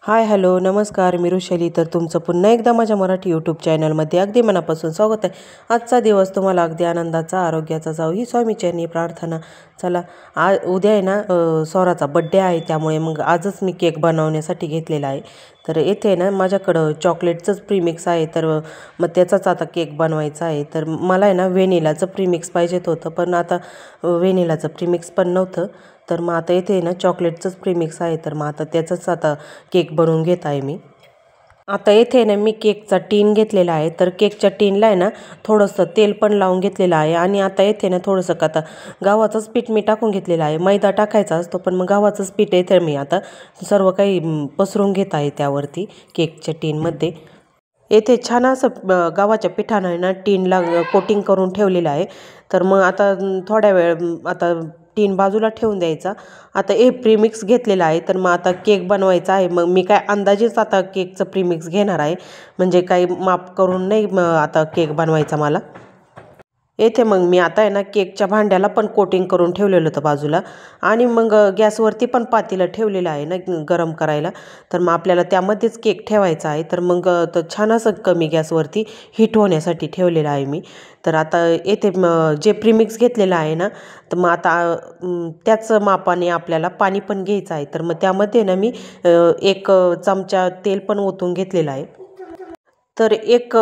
Hi hello नमस्कार मी ऋषाली. तर तुमचं पुन्हा एकदा माझ्या मराठी यूट्यूब चॅनलमध्ये अगदी मनापासून स्वागत आहे. आजचा दिवस तुम्हाला अगदी आनंदाचा आरोग्याचा जाऊ ही स्वामीचरणी प्रार्थना. चला उद्या आहे ना स्वराचा बड्डे आहे, त्यामुळे मग आजच मी केक बनवण्यासाठी घेतलेला आहे. तर येथे ना माझ्याकडं चॉकलेटचंच प्रीमिक्स आहे, तर मग त्याचाच आता केक बनवायचा आहे. तर मला आहे ना व्हेनिलाचं प्रीमिक्स पाहिजेत होतं, पण आता व्हेनिलाचं प्रीमिक्स पण नव्हतं. तर मग आता इथे ना चॉकलेटचंच प्रीमिक्स आहे, तर मग आता त्याचंच आता केक बनवून घेत आहे मी. आता येथे ना मी केकचा टीन घेतलेला आहे, तर केकच्या टीनला आहे ना थोडंसं तेल पण लावून घेतलेलं आहे. आणि आता येथे ना थोडंसं आता गव्हाचंच पीठ मी टाकून घेतलेलं आहे. मैदा टाकायचा असतो, पण मग गव्हाचंच पीठ येथे मी आता सर्व काही पसरून घेत आहे त्यावरती केकच्या टीनमध्ये. येथे छान असं गव्हाच्या पिठानं ना टीनला कोटिंग करून ठेवलेलं आहे. तर मग आता थोड्या वेळ आता टीन बाजूला ठेवून द्यायचा. आता हे प्रीमिक्स घेतलेलं आहे, तर मग आता केक बनवायचा आहे. मग मी काय अंदाजेच आता केकचं प्रीमिक्स घेणार आहे, म्हणजे काही माप करून नाही आता केक बनवायचा मला. येथे मग मी आता आहे ना केकच्या भांड्याला पण कोटिंग करून ठेवलेलं होतं बाजूला. आणि मग गॅसवरती पण पातेलं ठेवलेलं आहे ना गरम करायला. तर मग आपल्याला त्यामध्येच केक ठेवायचा आहे. तर मग तर छान असं कमी गॅसवरती हीट होण्यासाठी ठेवलेलं आहे मी. तर आता येथे जे प्रीमिक्स घेतलेलं आहे ना, तर मग आता त्याच मापाने आपल्याला पाणी पण घ्यायचं आहे. तर मग त्यामध्ये ना मी 1 चमचा तेल पण ओतून घेतलेलं आहे. तर 1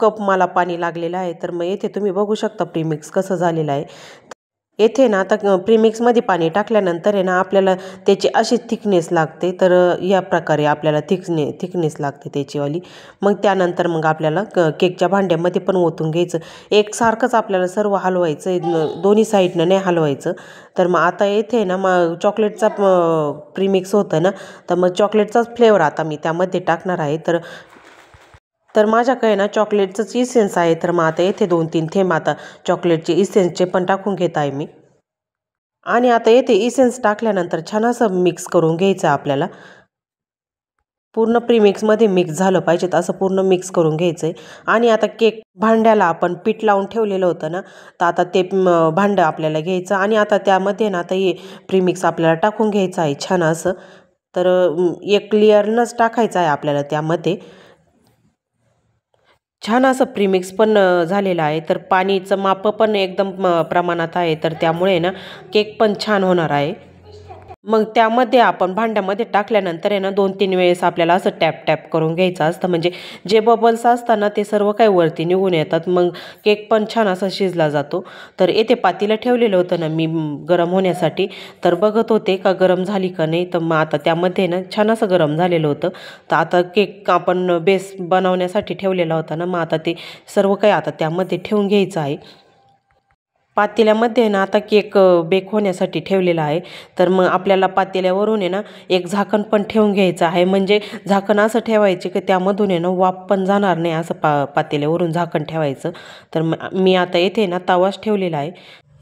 कप मला पाणी लागलेलं आहे. तर मग येथे तुम्ही बघू शकता प्रीमिक्स कसं झालेलं आहे. येथे ना आता प्रीमिक्समध्ये पाणी टाकल्यानंतर आहे ना आपल्याला त्याची अशी थिकनेस लागते. तर या प्रकारे आपल्याला थिकनेस लागते त्याचीवाली. मग त्यानंतर मग आपल्याला केकच्या भांड्यामध्ये पण ओतून घ्यायचं. एकसारखंच आपल्याला सर्व हलवायचं आहे, दोन्ही साईडनं नाही हलवायचं. तर मग आता येथे ना मग चॉकलेटचा प्रीमिक्स होतं ना, तर मग चॉकलेटचाच फ्लेवर आता मी त्यामध्ये टाकणार आहे. तर माझ्याकडे ना चॉकलेटचंच इसेन्स आहे. तर मग आता येथे 2-3 थेंब आता चॉकलेटचे इसेन्सचे पण टाकून घेत आहे मी. आणि आता येथे इसेन्स टाकल्यानंतर छान असं मिक्स करून घ्यायचं आपल्याला. पूर्ण प्रीमिक्समध्ये मिक्स झालं पाहिजेत असं पूर्ण मिक्स करून घ्यायचं आहे. आणि आता केक भांड्याला आपण पीठ लावून ठेवलेलं होतं ना, तर आता ते भांडं आपल्याला घ्यायचं आणि आता त्यामध्ये ना आता हे प्रीमिक्स आपल्याला टाकून घ्यायचं आहे छान असं. तर एक लेयरनंच टाकायचं आहे आपल्याला त्यामध्ये. छान असं प्रीमिक्स पण झालेलं आहे. तर पाणीचं माप पण एकदम प्रमाणात आहे, तर त्यामुळे ना केक पण छान होणार आहे. मग त्यामध्ये आपण भांड्यामध्ये टाकल्यानंतर आहे ना 2-3 वेळेस आपल्याला असं टॅप टॅप करून घ्यायचं असतं, म्हणजे जे बबल्स असतात ना ते सर्व काही वरती निघून येतात. मग केक पण छान असा शिजला जातो. तर येथे पातेलं ठेवलेलं होतं ना मी गरम होण्यासाठी. तर बघत होते का गरम झाली का नाही. तर मग आता त्यामध्ये ना छान असं गरम झालेलं होतं. तर आता केक आपण बेस बनवण्यासाठी ठेवलेला होता ना, मग आता ते सर्व काही आता त्यामध्ये ठेवून घ्यायचं आहे. पातेल्यामध्ये ना आता केक बेक होण्यासाठी ठेवलेला आहे. तर मग आपल्याला पातेल्यावरून आहे ना एक झाकण पण ठेवून घ्यायचं आहे, म्हणजे झाकण असं ठेवायचे की त्यामधून आहे ना वाफ पण जाणार नाही, असं पातेल्यावरून झाकण ठेवायचं. तर मी आता येथे ना तवाच ठेवलेला आहे.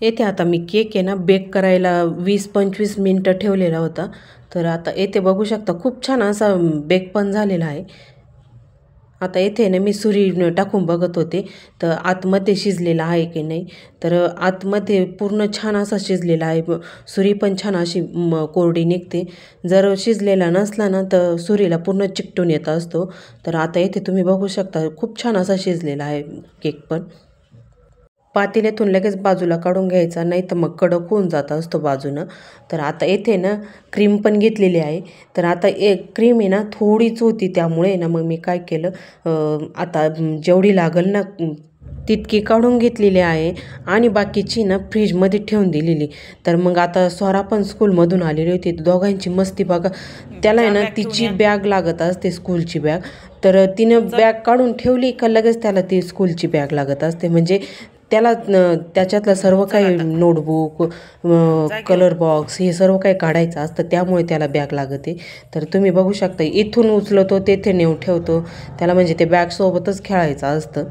येथे आता मी केक आहे ना बेक करायला 20-25 मिनटं ठेवलेला होता. तर आता येथे बघू शकता खूप छान असा बेक पण झालेला आहे. आता येथे ना मी सुरी टाकून बघत होते, तर आतमध्ये शिजलेला आहे की नाही. तर आतमध्ये पूर्ण छान असा शिजलेला आहे. सुरी पण छान अशी कोरडी निघते. जर शिजलेला नसला ना तर सुरीला पूर्ण चिकटून येत असतो. तर आता येथे तुम्ही बघू शकता खूप छान असा शिजलेला आहे केक पण. पातेल्यातून लगेच बाजूला काढून घ्यायचा, नाही तर मग कडक होऊन जात असतो बाजूनं. तर आता येथे ना क्रीम पण घेतलेली आहे. तर आता क्रीम आहे ना थोडीच होती, त्यामुळे ना मग मी काय केलं, आता जेवढी लागेल ना तितकी काढून घेतलेली आहे आणि बाकीची ना फ्रीजमध्ये ठेवून दिलेली. तर मग आता स्वरा पण स्कूलमधून आलेली होती. दोघांची मस्ती बघा. त्याला आहे ना तिची बॅग लागत असते, स्कूलची बॅग. तर तिनं बॅग काढून ठेवली का लगेच त्याला ती स्कूलची बॅग लागत असते, म्हणजे त्याला त्याच्यातलं सर्व काही नोटबुक, कलर बॉक्स हे सर्व काही काढायचं असतं, त्यामुळे त्याला बॅग लागते. तर तुम्ही बघू शकता इथून उचलतो तेथे नेऊन ठेवतो त्याला, म्हणजे ते बॅगसोबतच खेळायचं असतं.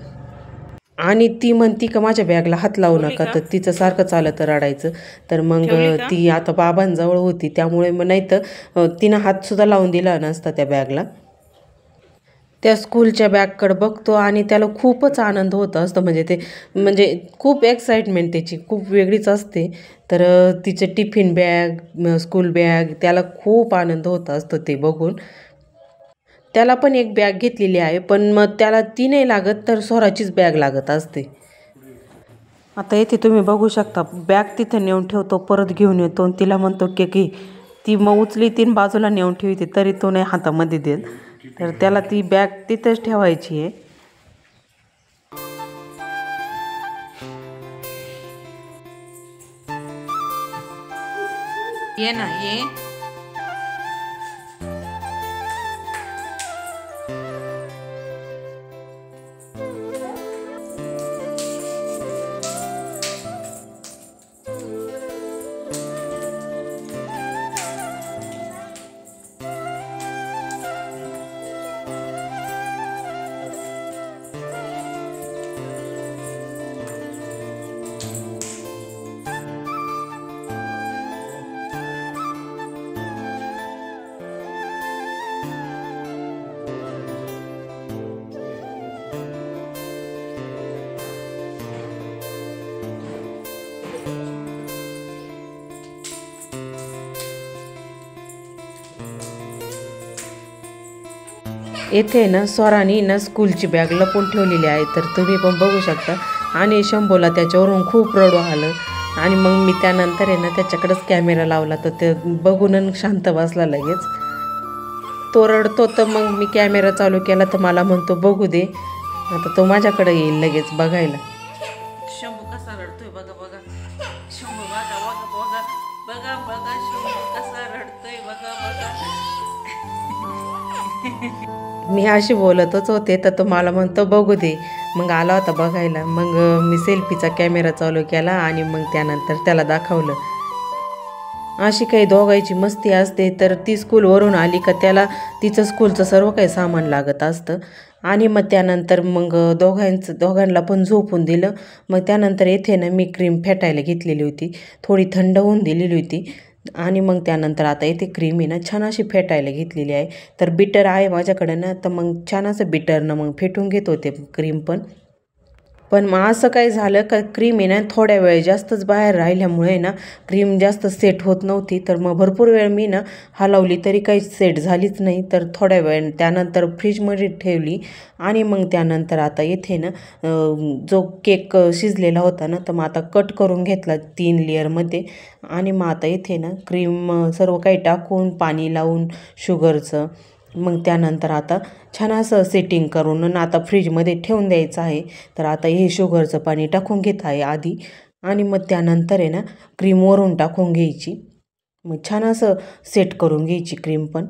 आणि ती म्हणती का माझ्या बॅगला हात लावू नका, तर तिचं सारखं चालत रडायचं. तर मग ती आता बाबांजवळ होती, त्यामुळे मग नाही तर तिनं हातसुद्धा लावून दिला नसता त्या बॅगला. त्या स्कूलच्या बॅगकडे बघतो आणि त्याला खूपच आनंद होत असतो, म्हणजे खूप एक्साइटमेंट त्याची खूप वेगळीच असते. तर तिचे टिफिन बॅग, स्कूल बॅग, त्याला खूप आनंद होत असतो ते बघून. त्याला पण एक बॅग घेतलेली आहे, पण मग त्याला ती नाही लागत तर स्वराचीच बॅग लागत असते. आता इथे तुम्ही बघू शकता, बॅग तिथे नेऊन ठेवतो, परत घेऊन येतो आणि तिला म्हणतो की ती मग उचली 3 बाजूला नेऊन ठेवते, तरी तो नाही हातामध्ये देत. तर त्याला ती बॅग तिथेच ठेवायची आहे. ये ना ये. येथे ना स्वराने ना स्कूलची बॅग लपून ठेवलेली आहे, तर तुम्ही पण बघू शकता. आणि शंभूला त्याच्यावरून खूप रडू आलं आणि मग मी त्यानंतर आहे ना त्याच्याकडेच कॅमेरा लावला, तर ते बघून शांत बसला लगेच. तो रडतो तर मग मी कॅमेरा चालू केला तर मला म्हणतो बघू दे. आता तो माझ्याकडे येईल लगेच बघायला. शंभू कसा रडतोय बघा बघा. शंभू बघा बघा बघा बघा बघा. शंभू कसा रडतोय बघा बघा. मी अशी बोलतच होते तर तो मला म्हणतो बघू दे. मग आला होता बघायला. मग मी सेल्फीचा कॅमेरा चालू केला आणि मग त्यानंतर त्याला दाखवलं. अशी काही दोघांची मस्ती असते. तर ती स्कूलवरून आली का त्याला तिचं स्कूलचं सर्व काही सामान लागत असतं. आणि मग त्यानंतर मग दोघांना पण झोपून दिलं. मग त्यानंतर येथे ना मी क्रीम फेटायला घेतलेली होती, थोडी थंड होऊन दिलेली होती. आणि मग त्यानंतर आता इथे क्रीम आहे ना छान अशी फेटायला घेतलेली आहे. तर बिटर आहे माझ्याकडं ना, तर मग छान असं बिटरनं मग फेटून घेत होते क्रीम पण मग असं काय झालं का क्रीम आहे ना थोड्या वेळ जास्तच बाहेर राहिल्यामुळे ना क्रीम जास्त सेट होत नव्हती. तर मग भरपूर वेळ मी ना हलवली तरी काही सेट झालीच नाही. तर थोड्या वेळ त्यानंतर फ्रीजमध्ये ठेवली. आणि मग त्यानंतर आता इथे ना जो केक शिजलेला होता ना, तर मग आता कट करून घेतला 3 लेअरमध्ये. आणि मग आता इथे ना क्रीम सर्व काही टाकून पाणी लावून शुगरचं, मग त्यानंतर आता छान असं सेटिंग करून आता फ्रीजमध्ये ठेवून द्यायचं आहे. तर आता हे शुगरचं पाणी टाकून घेत आहे आधी. आणि मग त्यानंतर आहे ना क्रीम वरून टाकून घ्यायची. मग छान असं सेट करून घ्यायची क्रीम पण.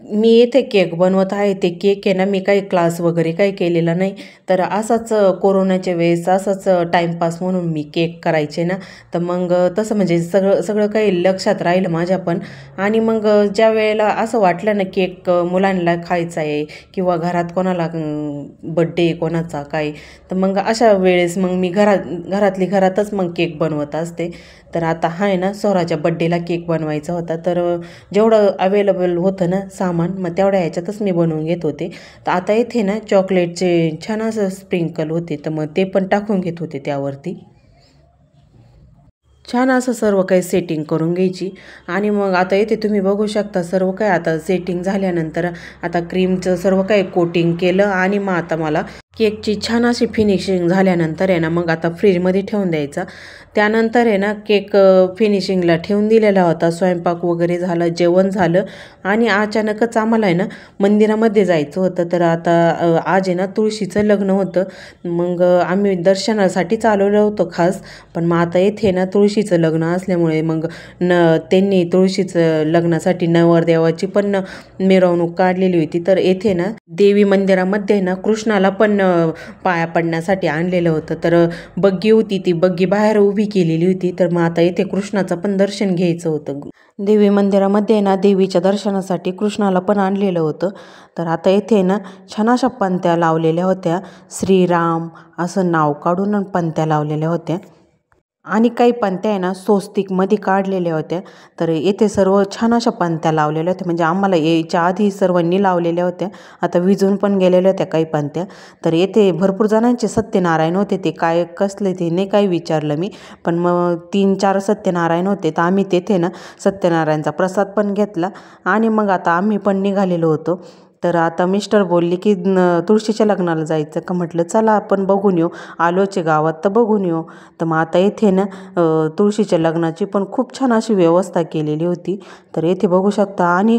मी येथे केक बनवत आहे. ते केक आहे ना मी काही क्लास वगैरे काही केलेला नाही. तर असाच कोरोनाच्या वेळेस असाच टाईमपास म्हणून मी केक करायचे ना. तर मग तसं म्हणजे सगळं काही लक्षात राहिलं माझ्या पण. आणि मग ज्या वेळेला असं वाटलं ना केक मुलांना खायचा आहे किंवा घरात कोणाला बड्डे कोणाचा काय, तर मग अशा वेळेस मग मी घरातच मग केक बनवत असते. तर आता हा आहे ना स्वराच्या बड्डेला केक बनवायचा होता. तर जेवढं अवेलेबल होतं ना सामान, मग तेवढ्या ह्याच्यातच मी बनवून घेत होते. तर आता इथे ना चॉकलेटचे छान असं स्प्रिंकल होते, तर मग ते पण टाकून घेत होते त्यावरती. छान असं सर्व काही सेटिंग करून घ्यायची. आणि मग आता इथे तुम्ही बघू शकता सर्व काही आता सेटिंग झाल्यानंतर आता क्रीमचं सर्व काही कोटिंग केलं. आणि मग आता मला केकची छान अशी फिनिशिंग झाल्यानंतर आहे ना मग आता फ्रीजमध्ये ठेवून द्यायचा. त्यानंतर आहे ना केक फिनिशिंगला ठेवून दिलेला होता. स्वयंपाक वगैरे झालं, जेवण झालं आणि अचानकच आम्हाला आहे ना मंदिरामध्ये जायचं होतं. तर आता आज आहे ना तुळशीचं लग्न होतं. मग आम्ही दर्शनासाठीच आलेलो होतो खास. पण मग आता येथे ना तुळशीचं लग्न असल्यामुळे मग त्यांनी तुळशीचं लग्नासाठी नवरदेवाची पण मिरवणूक काढलेली होती. तर येथे ना देवी मंदिरामध्ये ना कृष्णाला पण पाया पडण्यासाठी आणलेलं होतं. तर बग्गी होती, ती बग्गी बाहेर उभी केलेली होती. तर मग आता येथे कृष्णाचं पण दर्शन घ्यायचं होतं. देवी मंदिरामध्ये ना देवीच्या दर्शनासाठी कृष्णाला पण आणलेलं होतं. तर आता येथे ना छान अशा पंत्या लावलेल्या होत्या. श्रीराम असं नाव काढून पंत्या लावलेल्या होत्या. आणि काही पणत्या आहे ना स्वस्तिकमध्ये काढलेल्या होत्या. तर येथे सर्व छान अशा पणत्या लावलेल्या होत्या, म्हणजे आम्हाला यायच्या आधी सर्वांनी लावलेल्या होत्या. आता विजून पण गेलेल्या होत्या काही पणत्या. तर येथे भरपूर जणांचे सत्यनारायण होते. ते काय कसले ते नाही काही विचारलं मी, पण मग 3-4 सत्यनारायण होते. तर आम्ही तेथे ना सत्यनारायणचा प्रसाद पण घेतला आणि मग आता आम्ही पण निघालेलो होतो. तर आता मिस्टर बोलले की तुळशीच्या लग्नाला जायचं का. म्हटलं चला आपण बघून येऊ, आलोचे गावात तर बघून येऊ. तर मग आता येथे ना तुळशीच्या लग्नाची पण खूप छान अशी व्यवस्था केलेली होती. तर येथे बघू शकता आणि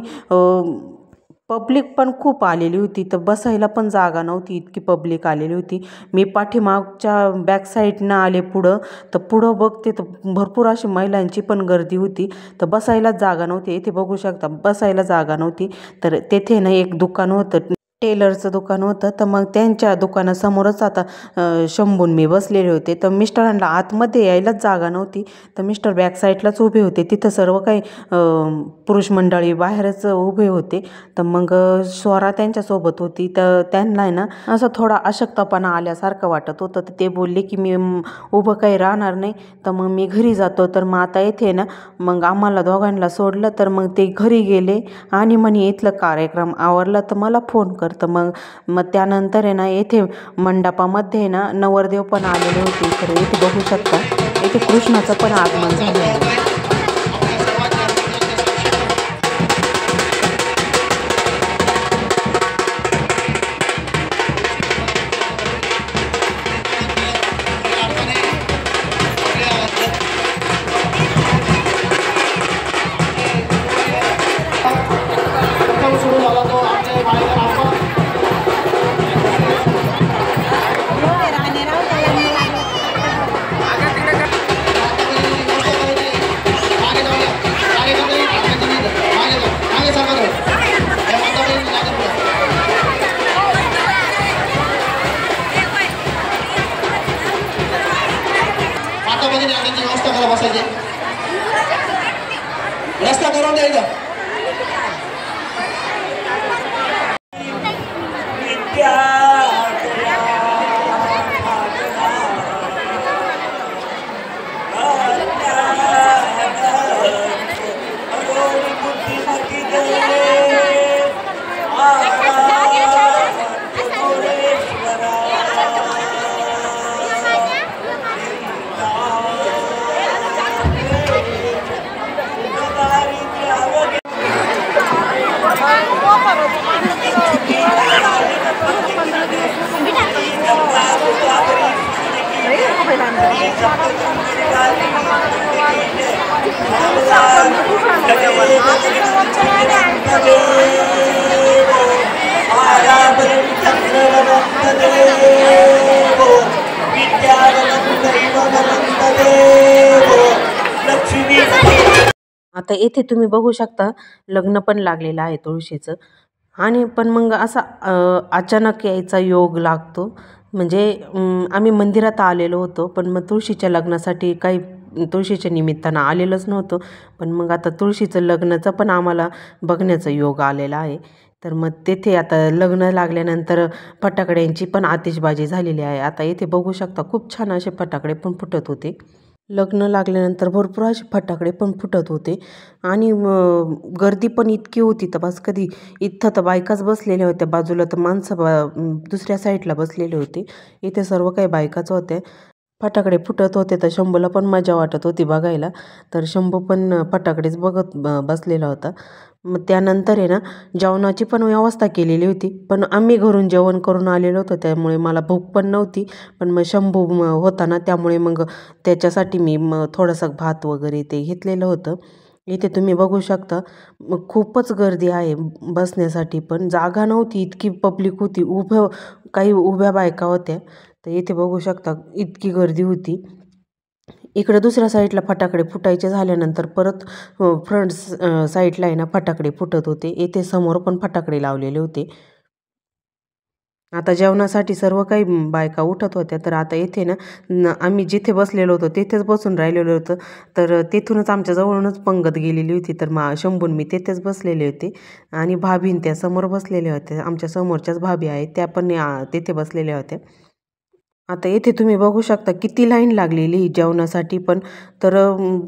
पब्लिक पण खूप आलेली होती. तर बसायला पण जागा नव्हती, इतकी पब्लिक आलेली होती. मी पाठीमागच्या बॅक साईडनं आले पुढं, तर पुढं बघते तर भरपूर अशी महिलांची पण गर्दी होती. तर बसायलाच जागा नव्हती. इथे बघू शकता बसायला जागा नव्हती. तर तेथे ना एक दुकान होतं, टेलरचं दुकान होतं. तर मग त्यांच्या दुकानासमोरच आता शंभून मी बसलेले होते. तर मिस्टरांना आतमध्ये यायलाच जागा नव्हती. तर मिस्टर बॅक साईडलाच उभे होते. तिथं सर्व काही पुरुष मंडळी बाहेरच उभे होते. तर मग स्वरा त्यांच्यासोबत होती. तर त्यांना आहे ना असं थोडा अशक्तपणा आल्यासारखं वाटत होतं. तर ते बोलले की मी उभं काही राहणार नाही, तर मग मी घरी जातो. तर मग आता येथे ना मग आम्हाला दोघांना सोडलं. तर मग ते घरी गेले आणि म्हणे इथलं कार्यक्रम आवरला तर मला फोन कर. तर मग त्यानंतर आहे ना येथे मंडपामध्ये ना नवरदेव पण आलेले होते. तर इथे बघू शकता इथे कृष्णाचं पण आगमन झालं आहे. व्यवस्था करा बसायची, रस्ता करून द्यायचा. आता येथे तुम्ही बघू शकता लग्न पण लागलेलं आहे तुळशीचं. आणि पण मग असा अचानक यायचा योग लागतो. म्हणजे आम्ही मंदिरात आलेलो होतो, पण मग तुळशीच्या लग्नासाठी काही तुळशीच्या निमित्तानं आलेलोच नव्हतो. पण मग आता तुळशीचं लग्नाचं पण आम्हाला बघण्याचा योग आलेला आहे. तर मग तेथे आता लग्न लागल्यानंतर फटाकड्यांची पण आतिषबाजी झालेली आहे. आता इथे बघू शकता खूप छान असे फटाकडे पण फुटत होते. लग्न लागल्यानंतर भरपूर असे फटाकडे पण फुटत होते आणि गर्दी पण इतकी होती तर बस कधी. इथं तर बायकाच बसलेल्या होत्या, बाजूला तर माणसं दुसऱ्या साईडला बसलेले होते. इथे सर्व काही बायकाच होत्या. फटाकडे फुटत होते तर शंभूला पण मजा वाटत होती बघायला. तर शंभू पण फटाकडेच बघत बसलेला होता. मग त्यानंतर आहे ना जेवणाची पण व्यवस्था केलेली होती, पण आम्ही घरून जेवण करून आलेलो होतो त्यामुळे मला भूक पण नव्हती. पण मग शंभू होता ना त्यामुळे मग त्याच्यासाठी मी थोडंसं भात वगैरे ते घेतलेलं होतं. इथे तुम्ही बघू शकता मग खूपच गर्दी आहे बसण्यासाठी, पण जागा नव्हती, इतकी पब्लिक होती. काही उभ्या बायका होत्या. तर इथे बघू शकता इतकी गर्दी होती. इकडं दुसऱ्या साईडला फटाकडे फुटायचे झाल्यानंतर परत फ्रंट साईडला आहे ना फटाकडे फुटत होते. येथे समोर पण फटाकडे लावलेले होते. आता जेवणासाठी सर्व काही बायका उठत होत्या. तर आता येथे ना आम्ही जिथे बसलेलो होतो तिथेच बसून राहिलेलो होतो. तर तिथूनच आमच्या जवळूनच पंगत गेलेली होती. तर शंभून मी तिथेच बसलेले होते आणि भाभीन त्या समोर बसलेल्या होत्या. आमच्या समोरच्याच भाभी आहेत त्या पण तिथे बसलेल्या होत्या. आता येथे तुम्ही बघू शकता किती लाईन लागलेली जेवणासाठी पण. तर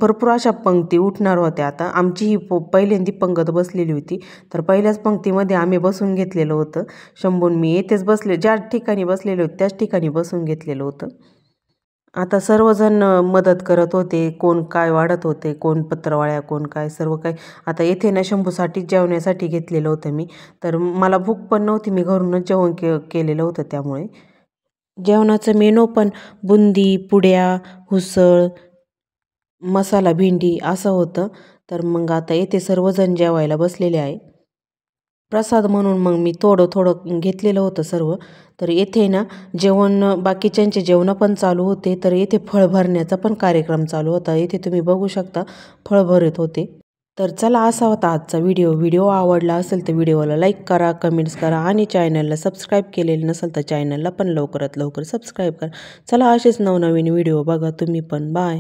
भरपूर अशा पंक्ती उठणार होत्या. आता आमची ही पहिल्यांदी पंगत बसलेली होती. तर पहिल्याच पंक्तीमध्ये आम्ही बसून घेतलेलं होतं. शंभून मी येथेच बसले, ज्या ठिकाणी बसलेले होते त्याच ठिकाणी बसून घेतलेलं होतं. आता सर्वजण मदत करत होते, कोण काय वाढत होते, कोण पत्रवाळ्या, कोण काय, सर्व काही. आता येथे ना शंभूसाठी जेवण्यासाठी घेतलेलं होतं मी. तर मला भूक पण नव्हती, मी घरूनच जेवण केलेलं होतं. त्यामुळे जेवणाचं मेनू पण बुंदी, पुड्या, उसळ, मसाला भेंडी असं होतं. तर मग आता येथे सर्वजण जेवायला बसलेले आहे. प्रसाद म्हणून मग मी थोडं थोडं घेतलेलं होतं सर्व. तर येथे ना जेवण, बाकीच्यांचे जेवणं पण चालू होते. तर येथे फळ भरण्याचा पण कार्यक्रम चालू होता. येथे तुम्ही बघू शकता फळ भरत होते. तर चला, असा होता आजचा व्हिडिओ आवडला असेल तर व्हिडिओला लाईक करा, कमेंट्स करा आणि चॅनलला सबस्क्राईब केलेलं नसेल तर चॅनलला पण लवकरात लवकर सबस्क्राईब करा. चला, असेच नवनवीन व्हिडिओ बघा तुम्ही पण. बाय.